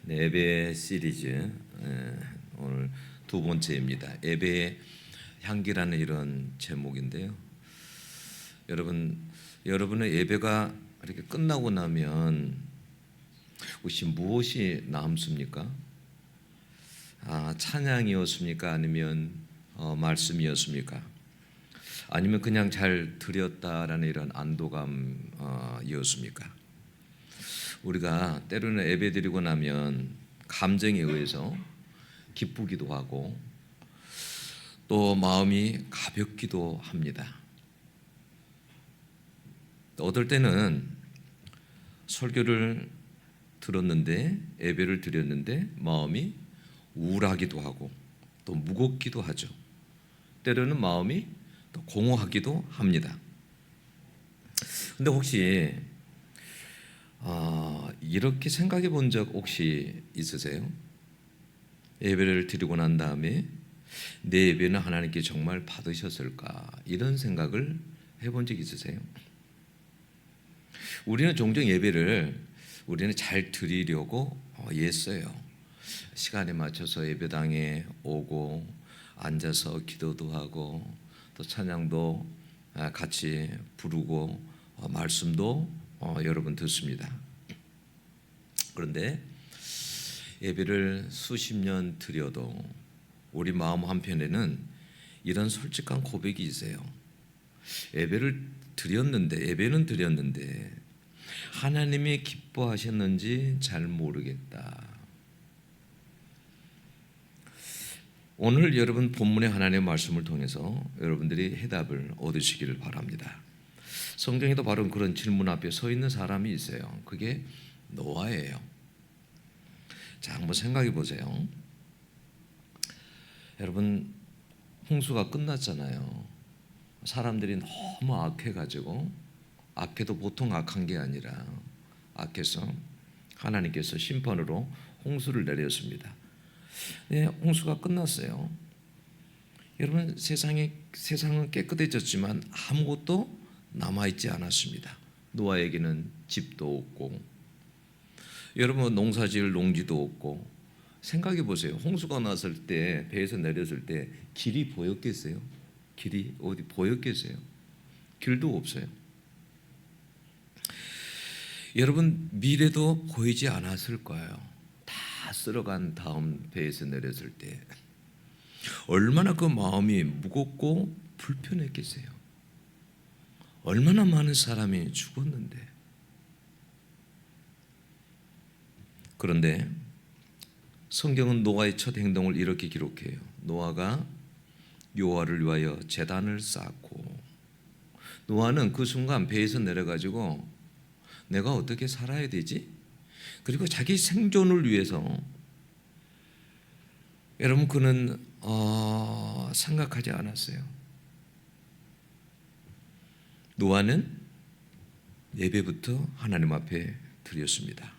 네, 예배 시리즈 오늘 두 번째입니다. 예배의 향기라는 이런 제목인데요. 여러분의 예배가 이렇게 끝나고 나면 혹시 무엇이 남습니까? 찬양이었습니까? 아니면 말씀이었습니까? 아니면 그냥 잘 드렸다라는 이런 안도감이었습니까? 우리가 때로는 예배 드리고 나면 감정에 의해서 기쁘기도 하고 또 마음이 가볍기도 합니다. 어떨 때는 설교를 들었는데 예배를 드렸는데 마음이 우울하기도 하고 또 무겁기도 하죠. 때로는 마음이 또 공허하기도 합니다. 근데 혹시 이렇게 생각해 본 적 혹시 있으세요? 예배를 드리고 난 다음에 내 예배는 하나님께 정말 받으셨을까? 이런 생각을 해본 적 있으세요? 우리는 종종 예배를 우리는 잘 드리려고 애써요. 시간에 맞춰서 예배당에 오고 앉아서 기도도 하고 또 찬양도 같이 부르고 말씀도 여러분 듣습니다. 그런데 예배를 수십 년 드려도 우리 마음 한편에는 이런 솔직한 고백이 있어요. 예배는 드렸는데 하나님이 기뻐하셨는지 잘 모르겠다. 오늘 여러분 본문의 하나님의 말씀을 통해서 여러분들이 해답을 얻으시기를 바랍니다. 성경에도 바로 그런 질문 앞에 서 있는 사람이 있어요. 그게 노아예요. 자, 한번 생각해 보세요. 여러분, 홍수가 끝났잖아요. 사람들이 너무 악해가지고, 악해도 보통 악한 게 아니라 악해서 하나님께서 심판으로 홍수를 내렸습니다. 네, 홍수가 끝났어요. 여러분, 세상은 깨끗해졌지만 아무것도 남아있지 않았습니다. 노아에게는 집도 없고, 여러분 농사지을 농지도 없고. 생각해 보세요. 홍수가 났을 때, 배에서 내렸을 때 길이 보였겠어요? 길이 어디 보였겠어요? 길도 없어요. 여러분, 미래도 보이지 않았을 거예요. 다 쓸어간 다음 배에서 내렸을 때 얼마나 그 마음이 무겁고 불편했겠어요. 얼마나 많은 사람이 죽었는데. 그런데 성경은 노아의 첫 행동을 이렇게 기록해요. 노아가 여호와를 위하여 제단을 쌓고, 노아는 그 순간 배에서 내려가지고 내가 어떻게 살아야 되지? 그리고 자기 생존을 위해서, 여러분, 그는 생각하지 않았어요. 노아는 예배부터 하나님 앞에 드렸습니다.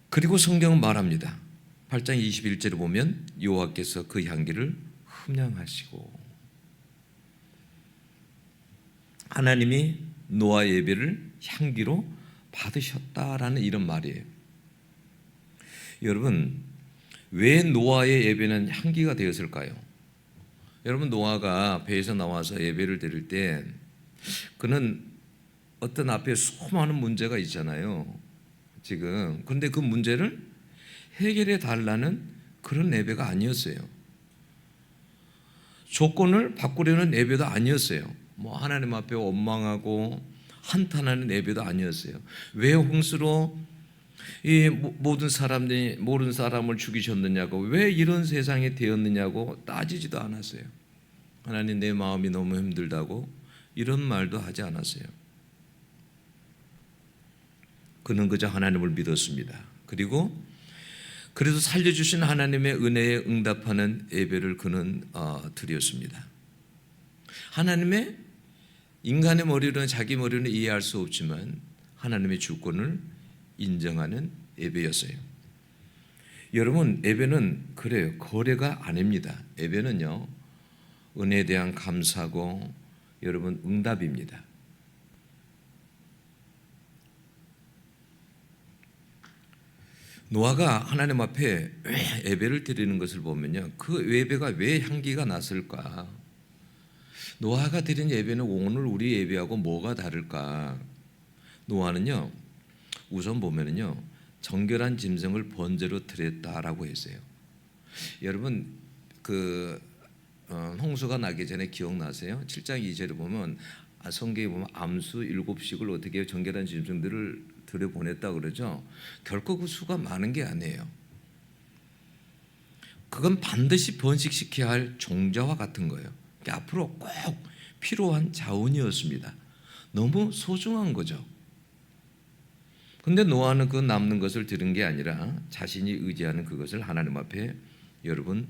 그리고 성경은 말합니다. 8장 21절에 보면 여호와께서 그 향기를 흠량하시고, 하나님이 노아 예배를 향기로 받으셨다라는 이런 말이에요. 여러분, 왜 노아의 예배는 향기가 되었을까요? 여러분, 노아가 배에서 나와서 예배를 드릴 때 그는 어떤 앞에 수많은 문제가 있잖아요. 지금. 그런데 그 문제를 해결해 달라는 그런 예배가 아니었어요. 조건을 바꾸려는 예배도 아니었어요. 하나님 앞에 원망하고 한탄하는 예배도 아니었어요. 왜 홍수로 이 모든 사람을 죽이셨느냐고, 왜 이런 세상이 되었느냐고 따지지도 않았어요. 하나님, 내 마음이 너무 힘들다고 이런 말도 하지 않았어요. 그는 그저 하나님을 믿었습니다. 그래서 살려주신 하나님의 은혜에 응답하는 예배를 그는 드렸습니다. 하나님의, 인간의 머리로는, 자기 머리로는 이해할 수 없지만 하나님의 주권을 인정하는 예배였어요. 여러분, 예배는 그래요. 거래가 아닙니다. 예배는요, 은혜에 대한 감사고, 여러분, 응답입니다. 노아가 하나님 앞에 예배를 드리는 것을 보면요, 그 예배가 왜 향기가 났을까? 노아가 드린 예배는 오늘 우리 예배하고 뭐가 다를까? 노아는요, 우선 보면은요, 정결한 짐승을 번제로 드렸다라고 했어요. 여러분 홍수가 나기 전에 기억나세요? 7장 2절에 보면 성경에 보면 암수 7씩을 어떻게 정결한 짐승들을 들여보냈다 그러죠. 결코 그 수가 많은 게 아니에요. 그건 반드시 번식시켜야 할 종자와 같은 거예요. 그러니까 앞으로 꼭 필요한 자원이었습니다. 너무 소중한 거죠. 근데 노아는 그 남는 것을 들은 게 아니라 자신이 의지하는 그것을 하나님 앞에 여러분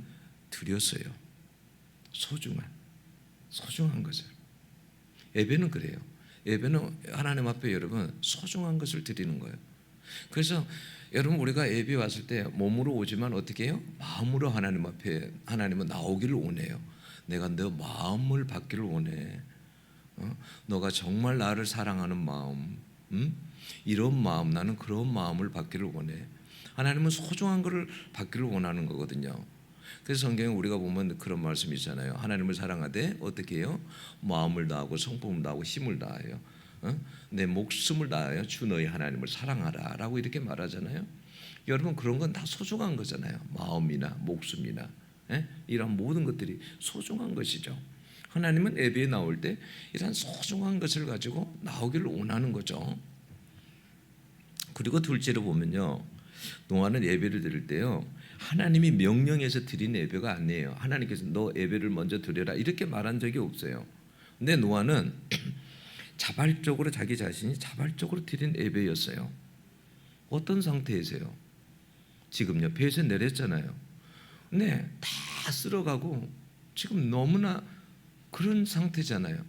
드렸어요. 소중한 것을. 예배는 그래요. 예배는 하나님 앞에 여러분 소중한 것을 드리는 거예요. 그래서 여러분 우리가 예배 왔을 때 몸으로 오지만 어떻게 해요? 마음으로 하나님 앞에 하나님은 나오기를 원해요. 내가 너 마음을 받기를 원해. 너가 정말 나를 사랑하는 마음, 이런 마음, 나는 그런 마음을 받기를 원해. 하나님은 소중한 것을 받기를 원하는 거거든요. 그래서 성경에 우리가 보면 그런 말씀이 있잖아요. 하나님을 사랑하되 어떻게 해요? 마음을 다하고 성품을 다하고 힘을 다하여 내 목숨을 다하여 주 너희 하나님을 사랑하라 라고 이렇게 말하잖아요. 여러분 그런 건 다 소중한 거잖아요. 마음이나 목숨이나 이런 모든 것들이 소중한 것이죠. 하나님은 예배에 나올 때 이런 소중한 것을 가지고 나오기를 원하는 거죠. 그리고 둘째로 보면요, 노아는 예배를 드릴 때요, 하나님이 명령해서 드린 예배가 아니에요. 하나님께서 너 예배를 먼저 드려라 이렇게 말한 적이 없어요. 근데 노아는 자발적으로 자기 자신이 자발적으로 드린 예배였어요. 어떤 상태이세요? 지금요, 배에서 내렸잖아요. 근데 다 쓸어가고 지금 너무나 그런 상태잖아요.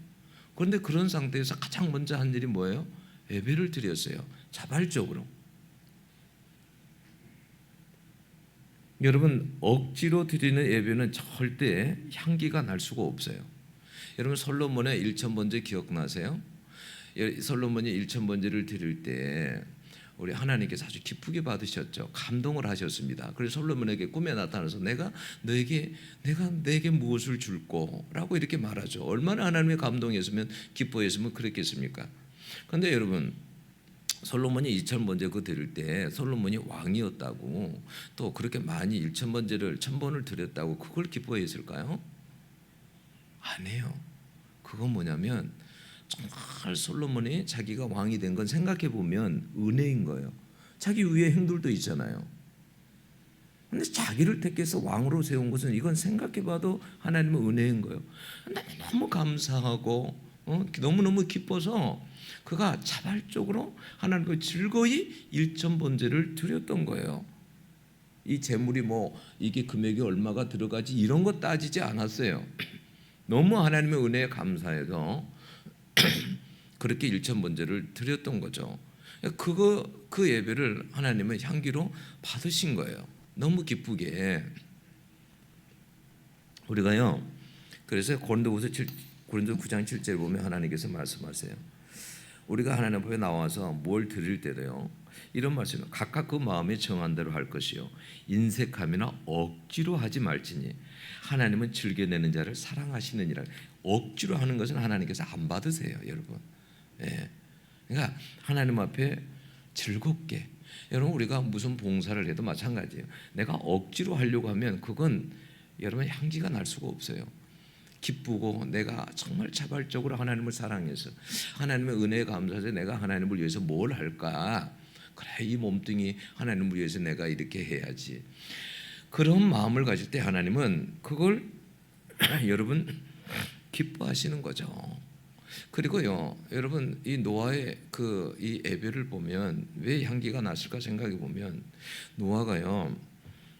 그런데 그런 상태에서 가장 먼저 한 일이 뭐예요? 예배를 드렸어요. 자발적으로. 여러분 억지로 드리는 예배는 절대 향기가 날 수가 없어요. 여러분 솔로몬의 일천번제 기억나세요? 솔로몬이 일천번제를 드릴 때 우리 하나님께서 아주 기쁘게 받으셨죠. 감동을 하셨습니다. 그래서 솔로몬에게 꿈에 나타나서 내가 내게 무엇을 줄꼬라고 이렇게 말하죠. 얼마나 하나님의 감동했으면 기뻐했으면 그랬겠습니까? 그런데 여러분 솔로몬이 2000번제 그 드릴 때 솔로몬이 왕이었다고 또 그렇게 많이 1000번제를 1000번을 드렸다고 그걸 기뻐했을까요? 아니에요. 그건 뭐냐면 정말 솔로몬이 자기가 왕이 된 건 생각해 보면 은혜인 거예요. 자기 위에 형들도 있잖아요. 근데 자기를 택해서 왕으로 세운 것은 이건 생각해 봐도 하나님의 은혜인 거예요. 너무 감사하고 너무너무 기뻐서 그가 자발적으로 하나님께 즐거이 일천번제를 드렸던 거예요. 이 재물이 뭐 이게 금액이 얼마가 들어가지 이런 거 따지지 않았어요. 너무 하나님의 은혜에 감사해서 그렇게 일천번제를 드렸던 거죠. 그 예배를 하나님은 향기로 받으신 거예요. 너무 기쁘게. 우리가요, 그래서 고린도후서 9장 7절에 보면 하나님께서 말씀하세요. 우리가 하나님 앞에 나와서 뭘 드릴 때도요, 이런 말씀이에요. 각각 그 마음에 정한 대로 할 것이요 인색함이나 억지로 하지 말지니 하나님은 즐겨내는 자를 사랑하시느니라. 억지로 하는 것은 하나님께서 안 받으세요, 여러분. 예. 그러니까 하나님 앞에 즐겁게. 여러분 우리가 무슨 봉사를 해도 마찬가지예요. 내가 억지로 하려고 하면 그건 여러분 향기가 날 수가 없어요. 기쁘고 내가 정말 자발적으로 하나님을 사랑해서 하나님의 은혜에 감사해서 내가 하나님을 위해서 뭘 할까? 그래, 이 몸뚱이 하나님을 위해서 내가 이렇게 해야지. 그런 마음을 가질 때 하나님은 그걸 여러분 기뻐하시는 거죠. 그리고요, 여러분 이 노아의 이 예배를 보면 왜 향기가 났을까 생각해 보면 노아가요,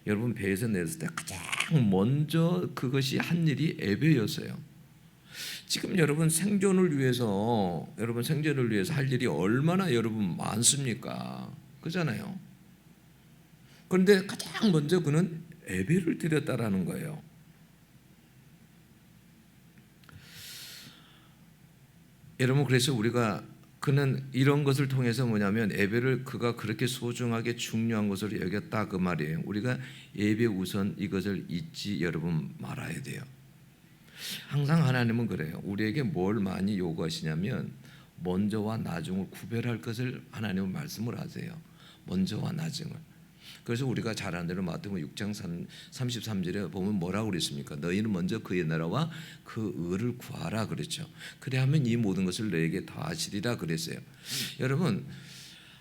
여러분 배에서 내렸을 때 가장 먼저 그것이 한 일이 예배였어요. 지금 여러분 생존을 위해서 할 일이 얼마나 여러분 많습니까? 그잖아요. 그런데 가장 먼저 그는 예배를 드렸다라는 거예요. 여러분 그래서 우리가 그는 이런 것을 통해서 뭐냐면 예배를 그가 그렇게 소중하게 중요한 것으로 여겼다 그 말이에요. 우리가 예배 우선 이것을 잊지 여러분 말아야 돼요. 항상 하나님은 그래요. 우리에게 뭘 많이 요구하시냐면 먼저와 나중을 구별할 것을 하나님은 말씀을 하세요. 먼저와 나중을. 그래서 우리가 잘 아는 대로 마태복음 6장 33절에 보면 뭐라고 그랬습니까? 너희는 먼저 그의 나라와 그 의를 구하라 그랬죠. 그래야면 이 모든 것을 너에게 더하시리라 그랬어요. 여러분,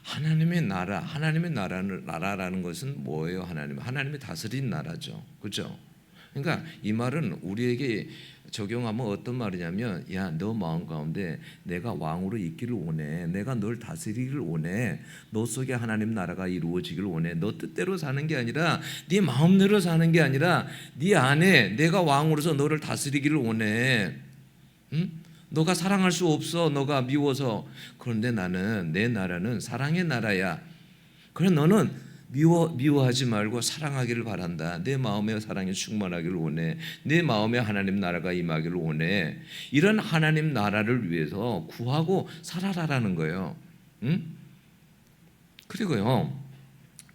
하나님의 나라라는 것은 뭐예요? 하나님이 다스린 나라죠. 그렇죠? 그러니까 이 말은 우리에게 적용하면 어떤 말이냐면, 야, 너 마음 가운데 내가 왕으로 있기를 원해. 내가 널 다스리기를 원해. 너 속에 하나님 나라가 이루어지기를 원해. 너 뜻대로 사는 게 아니라 네 마음대로 사는 게 아니라 네 안에 내가 왕으로서 너를 다스리기를 원해. 응? 너가 사랑할 수 없어. 너가 미워서. 그런데 나는 내 나라는 사랑의 나라야. 그래 너는 미워하지 말고 사랑하기를 바란다. 내 마음에 사랑이 충만하기를 원해. 내 마음에 하나님 나라가 임하기를 원해. 이런 하나님 나라를 위해서 구하고 살아라라는 거예요. 응? 그리고요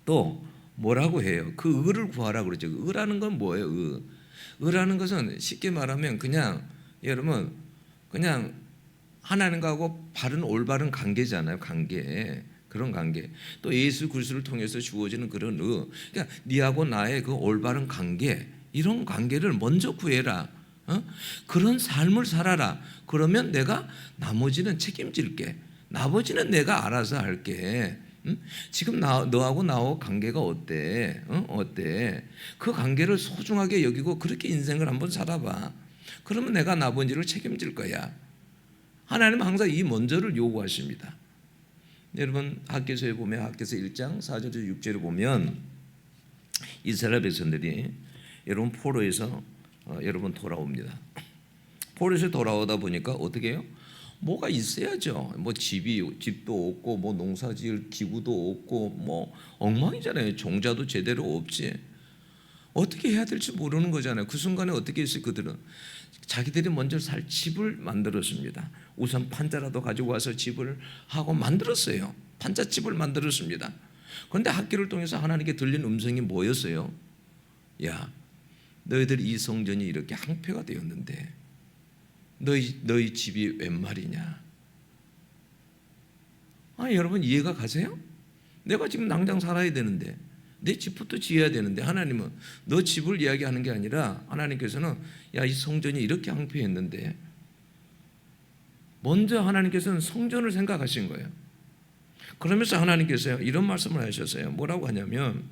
또 뭐라고 해요? 그 의를 구하라 그러죠. 의라는 건 뭐예요? 의라는 것은 쉽게 말하면 그냥 여러분 그냥 하나님과고 바른 올바른 관계잖아요. 관계. 그런 관계. 또 예수 그리스도를 통해서 주어지는 그런 그러니까 네하고 나의 그 올바른 관계, 이런 관계를 먼저 구해라. 그런 삶을 살아라. 그러면 내가 나머지는 책임질게. 나머지는 내가 알아서 할게. 지금 너하고 나하고 관계가 어때? 어때? 그 관계를 소중하게 여기고 그렇게 인생을 한번 살아봐. 그러면 내가 나머지를 책임질 거야. 하나님은 항상 이 먼저를 요구하십니다. 여러분 학개서에 보면 학개서 1장 4절에서 6절에 보면 이스라엘 백성들이 여러분 포로에서 여러분 돌아옵니다. 포로에서 돌아오다 보니까 어떻게 해요? 뭐가 있어야죠. 뭐 집도 없고 뭐 농사지을 기구도 없고 뭐 엉망이잖아요. 종자도 제대로 없지. 어떻게 해야 될지 모르는 거잖아요. 그 순간에 어떻게 했어요? 그들은 자기들이 먼저 살 집을 만들었습니다. 우선 판자라도 가지고 와서 집을 하고 만들었어요. 판자집을 만들었습니다. 그런데 학기를 통해서 하나님께 들린 음성이 뭐였어요? 야, 너희들 이 성전이 이렇게 항폐가 되었는데 너희 집이 웬 말이냐? 여러분 이해가 가세요? 내가 지금 당장 살아야 되는데 내 집부터 지어야 되는데 하나님은 너 집을 이야기하는 게 아니라 하나님께서는 야, 이 성전이 이렇게 항폐했는데 먼저 하나님께서는 성전을 생각하신 거예요. 그러면서 하나님께서 이런 말씀을 하셨어요. 뭐라고 하냐면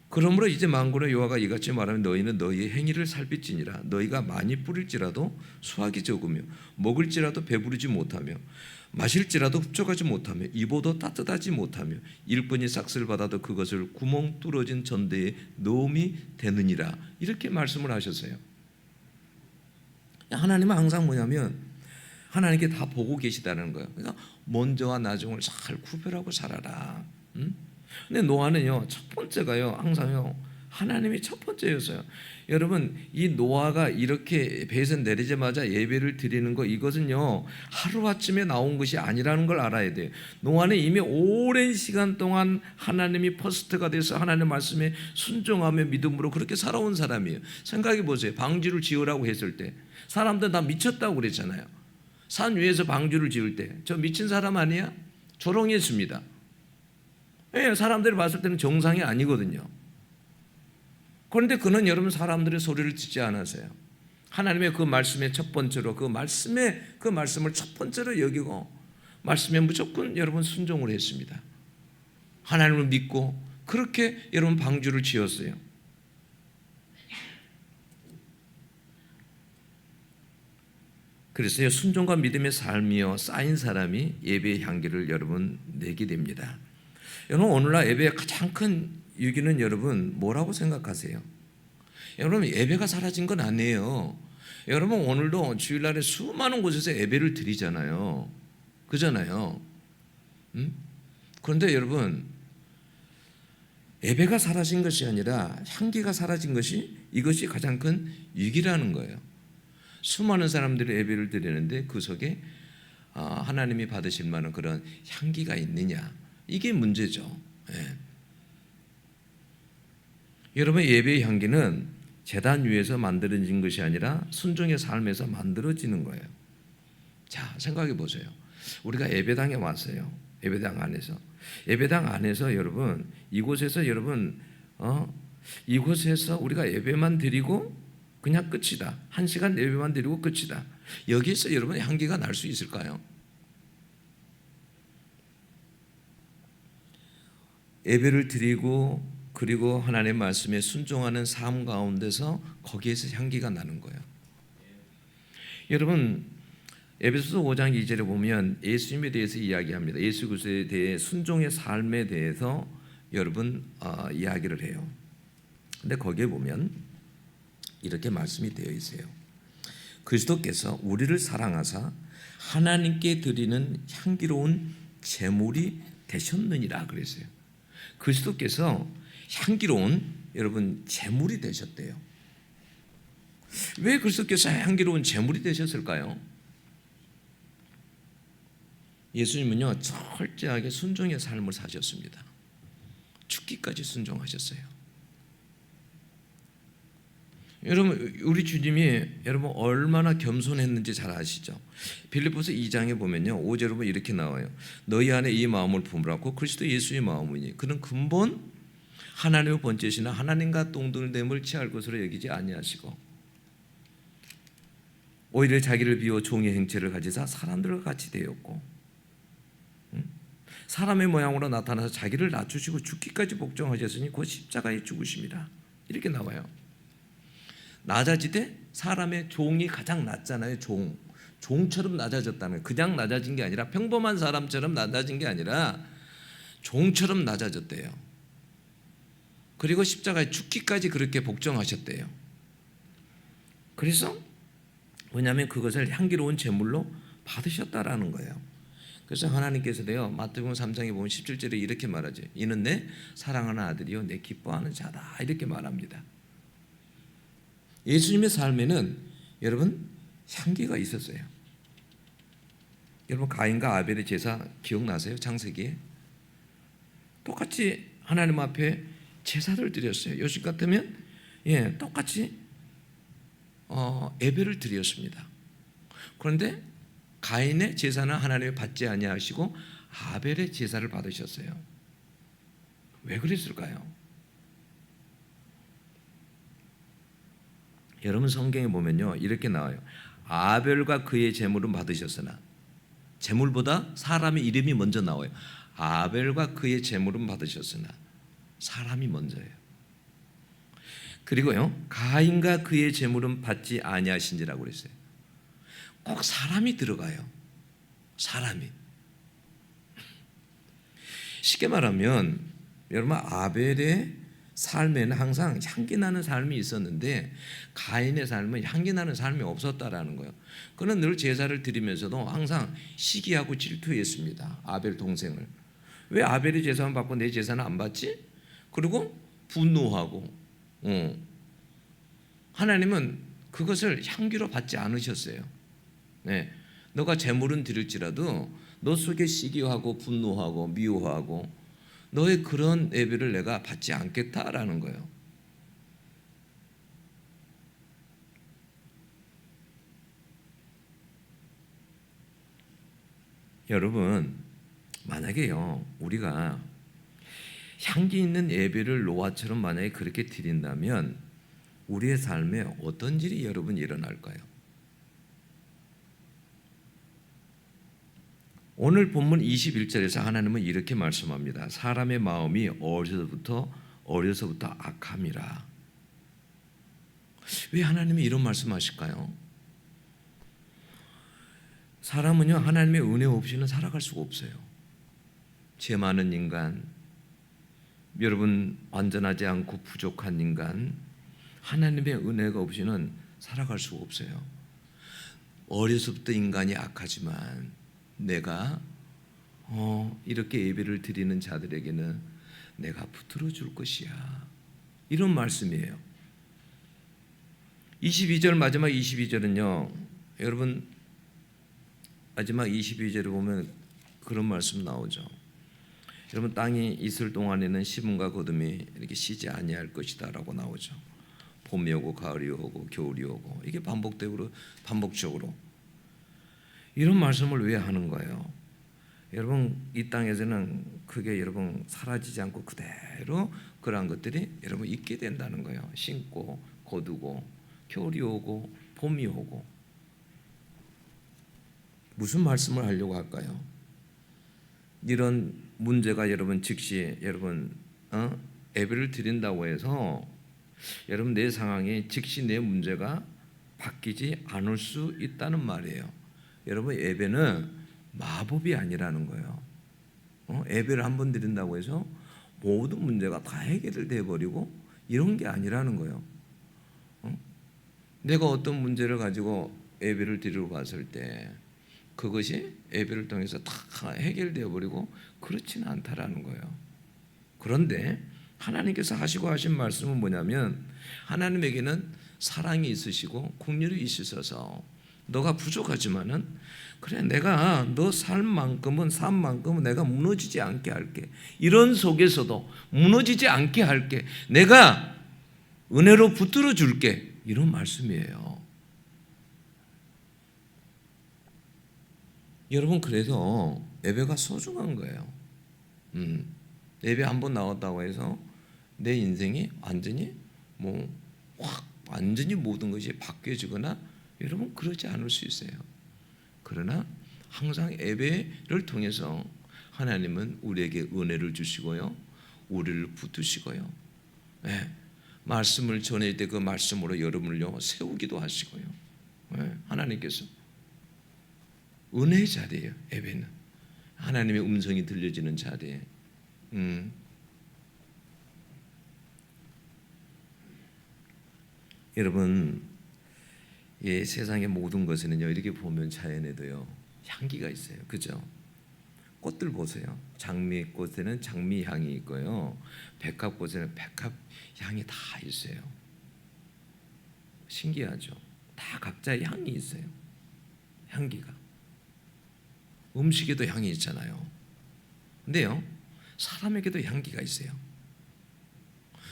그러므로 이제 만군의 여호와가 이같이 말하면 너희는 너희의 행위를 살필지니라. 너희가 많이 뿌릴지라도 수확이 적으며 먹을지라도 배부르지 못하며 마실지라도 흡족하지 못하며 입어도 따뜻하지 못하며 일꾼이 삭슬 받아도 그것을 구멍 뚫어진 전대에 넣음이 되느니라. 이렇게 말씀을 하셨어요. 하나님은 항상 뭐냐면 하나님께 다 보고 계시다는 거예요. 그러니까 먼저와 나중을 잘 구별하고 살아라. 근데 노아는요 첫 번째가요 항상요 하나님이 첫 번째였어요. 여러분 이 노아가 이렇게 배에서 내리자마자 예배를 드리는 거 이것은요 하루아침에 나온 것이 아니라는 걸 알아야 돼요. 노아는 이미 오랜 시간 동안 하나님이 퍼스트가 돼서 하나님의 말씀에 순종하며 믿음으로 그렇게 살아온 사람이에요. 생각해 보세요. 방주를 지으라고 했을 때 사람들 다 미쳤다고 그랬잖아요. 산 위에서 방주를 지을 때 저 미친 사람 아니야? 조롱했습니다. 사람들이 봤을 때는 정상이 아니거든요. 그런데 그는 여러분 사람들의 소리를 듣지 않았어요. 하나님의 그 말씀의 첫 번째로 그 말씀을 첫 번째로 여기고 말씀에 무조건 여러분 순종을 했습니다. 하나님을 믿고 그렇게 여러분 방주를 지었어요. 그래서 순종과 믿음의 삶이요 쌓인 사람이 예배의 향기를 여러분 내게 됩니다. 여러분 오늘날 예배의 가장 큰 위기는 여러분 뭐라고 생각하세요? 여러분 예배가 사라진 건 아니에요. 여러분 오늘도 주일날에 수많은 곳에서 예배를 드리잖아요. 그잖아요. 그런데 여러분 예배가 사라진 것이 아니라 향기가 사라진 것이 이것이 가장 큰 위기라는 거예요. 수많은 사람들이 예배를 드리는데 그 속에 하나님이 받으실 만한 그런 향기가 있느냐, 이게 문제죠. 예. 여러분, 예배의 향기는 제단 위에서 만들어진 것이 아니라 순종의 삶에서 만들어지는 거예요. 자, 생각해 보세요. 우리가 예배당에 왔어요. 예배당 안에서 여러분, 이곳에서 여러분 이곳에서 우리가 예배만 드리고 그냥 끝이다. 1시간 예배만 드리고 끝이다. 여기서 여러분 향기가 날 수 있을까요? 예배를 드리고 그리고 하나님의 말씀에 순종하는 삶 가운데서 거기에서 향기가 나는 거예요. 여러분, 에베소서 5장 2절에 보면 예수님에 대해서 이야기합니다. 예수 그리스도에 대해 순종의 삶에 대해서 여러분 이야기를 해요. 근데 거기에 보면 이렇게 말씀이 되어 있어요. 그리스도께서 우리를 사랑하사 하나님께 드리는 향기로운 제물이 되셨느니라 그랬어요. 그리스도께서 향기로운 여러분 제물이 되셨대요. 왜 그리스도께서 향기로운 제물이 되셨을까요? 예수님은요 철저하게 순종의 삶을 사셨습니다. 죽기까지 순종하셨어요. 여러분, 우리 주님이 여러분 얼마나 겸손했는지 잘 아시죠? 빌립보서 2장에 보면요 5절에 보면 이렇게 나와요. 너희 안에 이 마음을 품으라고 그리스도 예수의 마음이니 그는 근본 하나님의 번제시나 하나님과 동등됨을 취할 것으로 여기지 아니하시고 오히려 자기를 비워 종의 행체를 가지사 사람들과 같이 되었고 사람의 모양으로 나타나서 자기를 낮추시고 죽기까지 복종하셨으니 곧 십자가에 죽으심이라. 이렇게 나와요. 낮아지되 사람의 종이 가장 낮잖아요. 종처럼 낮아졌다는 거예요. 그냥 낮아진 게 아니라 평범한 사람처럼 낮아진 게 아니라 종처럼 낮아졌대요. 그리고 십자가에 죽기까지 그렇게 복종하셨대요. 그래서 왜냐하면 그것을 향기로운 제물로 받으셨다라는 거예요. 그래서 하나님께서도요 마태복음 3장에 보면 17절에 이렇게 말하죠. 이는 내 사랑하는 아들이요 내 기뻐하는 자다. 이렇게 말합니다. 예수님의 삶에는 여러분 향기가 있었어요. 여러분 가인과 아벨의 제사 기억나세요? 창세기에 똑같이 하나님 앞에 제사를 드렸어요. 요즘 같으면 똑같이 예배를 드렸습니다. 그런데 가인의 제사는 하나님이 받지 아니하시고 아벨의 제사를 받으셨어요. 왜 그랬을까요? 여러분 성경에 보면요 이렇게 나와요. 아벨과 그의 제물은 받으셨으나 제물보다 사람의 이름이 먼저 나와요. 아벨과 그의 제물은 받으셨으나 사람이 먼저예요. 그리고요 가인과 그의 제물은 받지 아니하신지라고 그랬어요. 꼭 사람이 들어가요. 사람이. 쉽게 말하면 여러분 아벨의 삶에는 항상 향기 나는 삶이 있었는데 가인의 삶은 향기 나는 삶이 없었다라는 거예요. 그는 늘 제사를 드리면서도 항상 시기하고 질투했습니다. 아벨 동생을. 왜 아벨이 제사만 받고 내 제사는 안 받지? 그리고 분노하고 하나님은 그것을 향기로 받지 않으셨어요. 네, 너가 제물은 드릴지라도 너 속에 시기하고 분노하고 미워하고 너의 그런 예배를 내가 받지 않겠다라는 거예요. 여러분 만약에요 우리가 향기 있는 예배를 노아처럼 만약에 그렇게 드린다면 우리의 삶에 어떤 일이 여러분 일어날까요? 오늘 본문 21절에서 하나님은 이렇게 말씀합니다. 사람의 마음이 어려서부터 악함이라. 왜 하나님이 이런 말씀하실까요? 사람은요 하나님의 은혜 없이는 살아갈 수가 없어요. 죄 많은 인간, 여러분 완전하지 않고 부족한 인간, 하나님의 은혜가 없이는 살아갈 수가 없어요. 어려서부터 인간이 악하지만 내가 이렇게 예배를 드리는 자들에게는 내가 붙들어 줄 것이야. 이런 말씀이에요. 22절 마지막 22절은요. 여러분 마지막 22절에 보면 그런 말씀 나오죠. 여러분 땅이 있을 동안에는 심음과 거둠이 이렇게 쉬지 아니할 것이다라고 나오죠. 봄이 오고 가을이 오고 겨울이 오고 이게 반복적으로 이런 말씀을 왜 하는 거예요? 여러분 이 땅에서는 그게 여러분 사라지지 않고 그대로 그러한 것들이 여러분 있게 된다는 거예요. 심고 거두고 겨울이 오고 봄이 오고. 무슨 말씀을 하려고 할까요? 이런 문제가 여러분 즉시 여러분 예배를 드린다고 해서 여러분 내 상황이 즉시 내 문제가 바뀌지 않을 수 있다는 말이에요. 여러분 예배는 마법이 아니라는 거예요. 예배를 한 번 드린다고 해서 모든 문제가 다 해결돼 버리고 이런 게 아니라는 거예요. 내가 어떤 문제를 가지고 예배를 드리러 갔을 때 그것이 예배를 통해서 다 해결되어 버리고 그렇지는 않다라는 거예요. 그런데 하나님께서 하신 말씀은 뭐냐면 하나님에게는 사랑이 있으시고 긍휼이 있으셔서 너가 부족하지만은 그래 내가 너 삶만큼은 내가 무너지지 않게 할게. 이런 속에서도 무너지지 않게 할게. 내가 은혜로 붙들어 줄게. 이런 말씀이에요. 여러분 그래서 예배가 소중한 거예요. 예배 한 번 나왔다고 해서 내 인생이 완전히 완전히 모든 것이 바뀌어지거나 여러분 그러지 않을 수 있어요. 그러나 항상 예배를 통해서 하나님은 우리에게 은혜를 주시고요, 우리를 붙드시고요, 말씀을 전할 때 그 말씀으로 여러분을요 세우기도 하시고요. 하나님께서 은혜의 자리예요. 예배는 하나님의 음성이 들려지는 자리에. 여러분, 세상의 모든 것에는요 이렇게 보면 자연에도요 향기가 있어요. 그죠? 꽃들 보세요. 장미꽃에는 장미향이 있고요, 백합꽃에는 백합향이 다 있어요. 신기하죠? 다 각자의 향이 있어요. 향기가. 음식에도 향이 있잖아요. 근데요 사람에게도 향기가 있어요.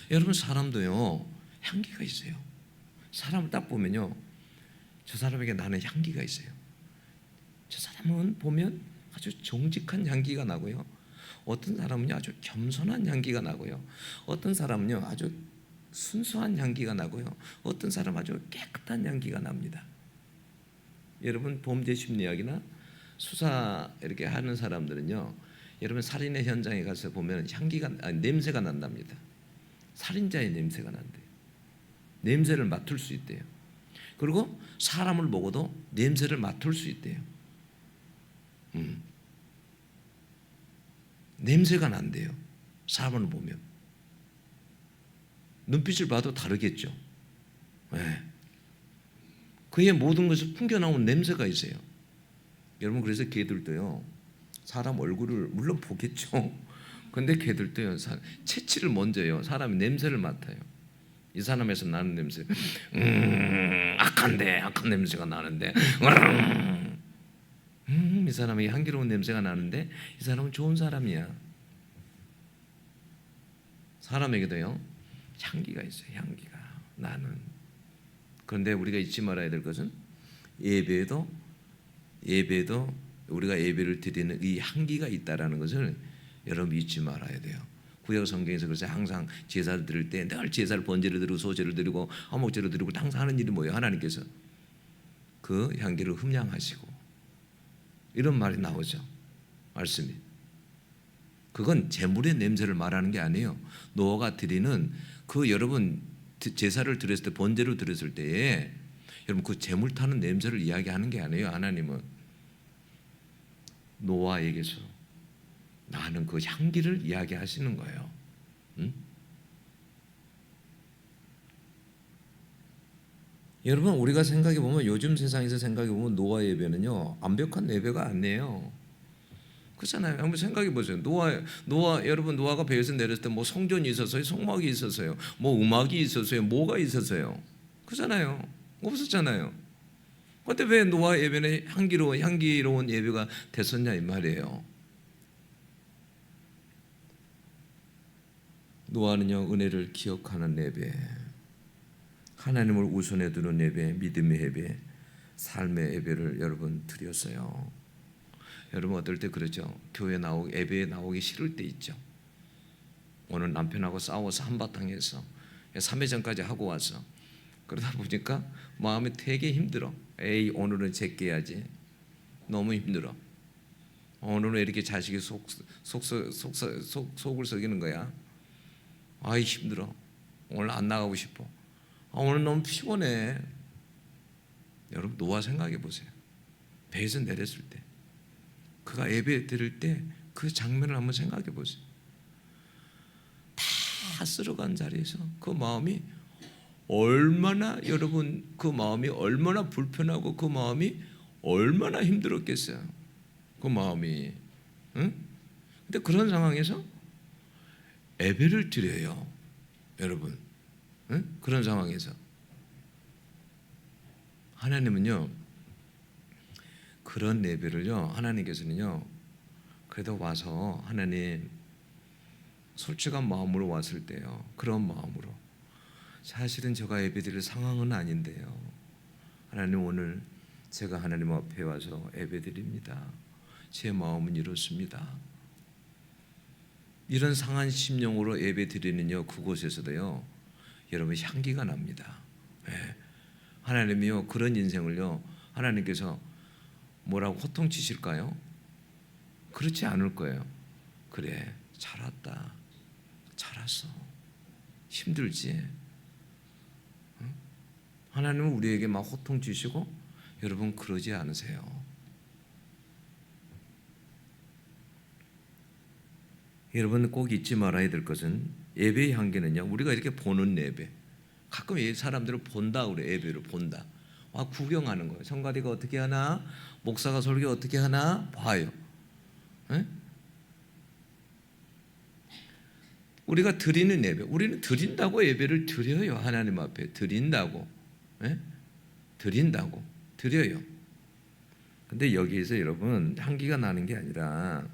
여러분 사람도요 향기가 있어요. 사람을 딱 보면요 저 사람에게 나는 향기가 있어요. 저 사람은 보면 아주 정직한 향기가 나고요, 어떤 사람은요 아주 겸손한 향기가 나고요, 어떤 사람은요 아주 순수한 향기가 나고요, 어떤 사람은 아주 깨끗한 향기가 납니다. 여러분 범죄 심리학이나 수사 이렇게 하는 사람들은요 여러분 살인의 현장에 가서 보면 냄새가 난답니다. 살인자의 냄새가 난대요. 냄새를 맡을 수 있대요. 그리고 사람을 보고도 냄새를 맡을 수 있대요. 냄새가 난대요. 사람을 보면 눈빛을 봐도 다르겠죠. 그의 모든 것을 풍겨나온 냄새가 있어요. 여러분 그래서 개들도요 사람 얼굴을 물론 보겠죠. 근데 개들도요 채취를 먼저 해요. 사람이 냄새를 맡아요. 이 사람에서 나는 냄새, 악한 냄새가 나는데, 이 사람이 향기로운 냄새가 나는데 이 사람은 좋은 사람이야. 사람에게도요 향기가 있어요. 향기가 나는. 그런데 우리가 잊지 말아야 될 것은 예배에도 우리가 예배를 드리는 이 향기가 있다라는 것을 여러분 잊지 말아야 돼요. 구약 성경에서 그래서 항상 제사를 드릴 때 늘 제사를 번제를 드리고 소제를 드리고 화목제를 드리고 항상 하는 일이 뭐예요? 하나님께서 그 향기를 흠양하시고 이런 말이 나오죠. 말씀이. 그건 제물의 냄새를 말하는 게 아니에요. 노아가 드리는 그 여러분 제사를 드렸을 때 번제를 드렸을 때에 여러분 그 제물 타는 냄새를 이야기하는 게 아니에요. 하나님은 노아에게서 나는 그 향기를 이야기하시는 거예요. 여러분 우리가 생각해 보면 요즘 세상에서 생각해 보면 노아 예배는요 완벽한 예배가 아니에요. 그렇잖아요. 한번 생각해 보세요. 여러분 노아가 배에서 내렸을 때 뭐 성전이 있었어요, 성막이 있었어요, 뭐 음악이 있었어요, 뭐가 있었어요. 그렇잖아요. 없었잖아요. 근데 왜 노아 예배는 향기로운 예배가 됐었냐 이 말이에요. 노아는요, 은혜를 기억하는 예배, 하나님을 우선에 두는 예배, 믿음의 예배, 삶의 예배를 여러분 드렸어요. 여러분 어떨 때 그러죠? 예배에 나오기 싫을 때 있죠. 오늘 남편하고 싸워서 한바탕해서 3회전까지 하고 와서 그러다 보니까 마음이 되게 힘들어. 에이, 오늘은 제껴야지. 너무 힘들어. 오늘은 왜 이렇게 자식이 속을 썩이는 거야? 아이, 힘들어. 오늘 안 나가고 싶어. 오늘 너무 피곤해. 여러분 노아 생각해 보세요. 배에서 내렸을 때, 그가 예배 드릴 때 그 장면을 한번 생각해 보세요. 다 쓸어간 자리에서 그 마음이 얼마나, 여러분 그 마음이 얼마나 불편하고 그 마음이 얼마나 힘들었겠어요. 그 마음이. 응? 근데 그런 상황에서 예배를 드려요, 여러분. 응? 그런 상황에서 하나님은요, 그런 예배를요, 하나님께서는요, 그래도 와서 하나님 솔직한 마음으로 왔을 때요, 그런 마음으로, 사실은 제가 예배드릴 상황은 아닌데요, 하나님 오늘 제가 하나님 앞에 와서 예배드립니다. 제 마음은 이렇습니다. 이런 상한 심령으로 예배드리는요, 그곳에서도요, 여러분 향기가 납니다. 네. 하나님이요, 그런 인생을요, 하나님께서 뭐라고 호통치실까요? 그렇지 않을 거예요. 그래, 잘 왔다, 잘 왔어, 힘들지? 응? 하나님은 우리에게 막 호통치시고, 여러분 그러지 않으세요. 여러분 꼭 잊지 말아야 될 것은, 예배의 향기는요, 우리가 이렇게 보는 예배, 가끔 사람들을 본다 그래. 예배를 본다. 구경하는 거예요. 성가대가 어떻게 하나, 목사가 설교 어떻게 하나 봐요. 에? 우리가 드리는 예배, 우리는 드린다고 예배를 드려요. 하나님 앞에 드린다고. 에? 드린다고 드려요. 근데 여기에서 여러분 향기가 나는 게 아니라,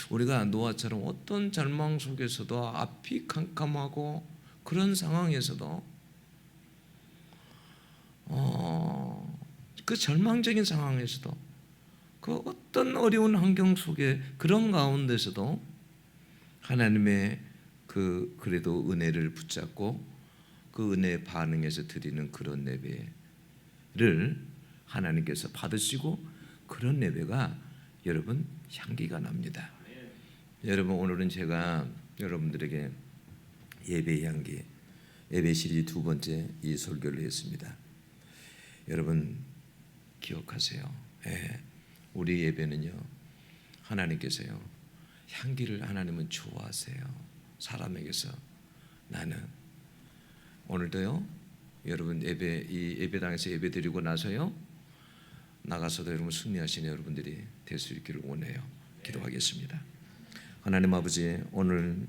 우리가 노아처럼 어떤 절망 속에서도, 앞이 캄캄하고 그런 상황에서도 그 절망적인 상황에서도, 그 어떤 어려운 환경 속에, 그런 가운데서도 하나님의 그래도 은혜를 붙잡고 그 은혜에 반응해서 드리는 그런 예배를 하나님께서 받으시고, 그런 예배가 여러분 향기가 납니다. 여러분 오늘은 제가 여러분들에게 예배의 향기, 예배 시리즈 두 번째 이 설교를 했습니다. 여러분 기억하세요. 우리 예배는요, 하나님께서요, 향기를 하나님은 좋아하세요. 사람에게서. 나는 오늘도요, 여러분 이 예배당에서 예배 드리고 나서요, 나가서도 여러분 승리하시는 여러분들이 될 수 있기를 원해요. 기도하겠습니다. 하나님 아버지, 오늘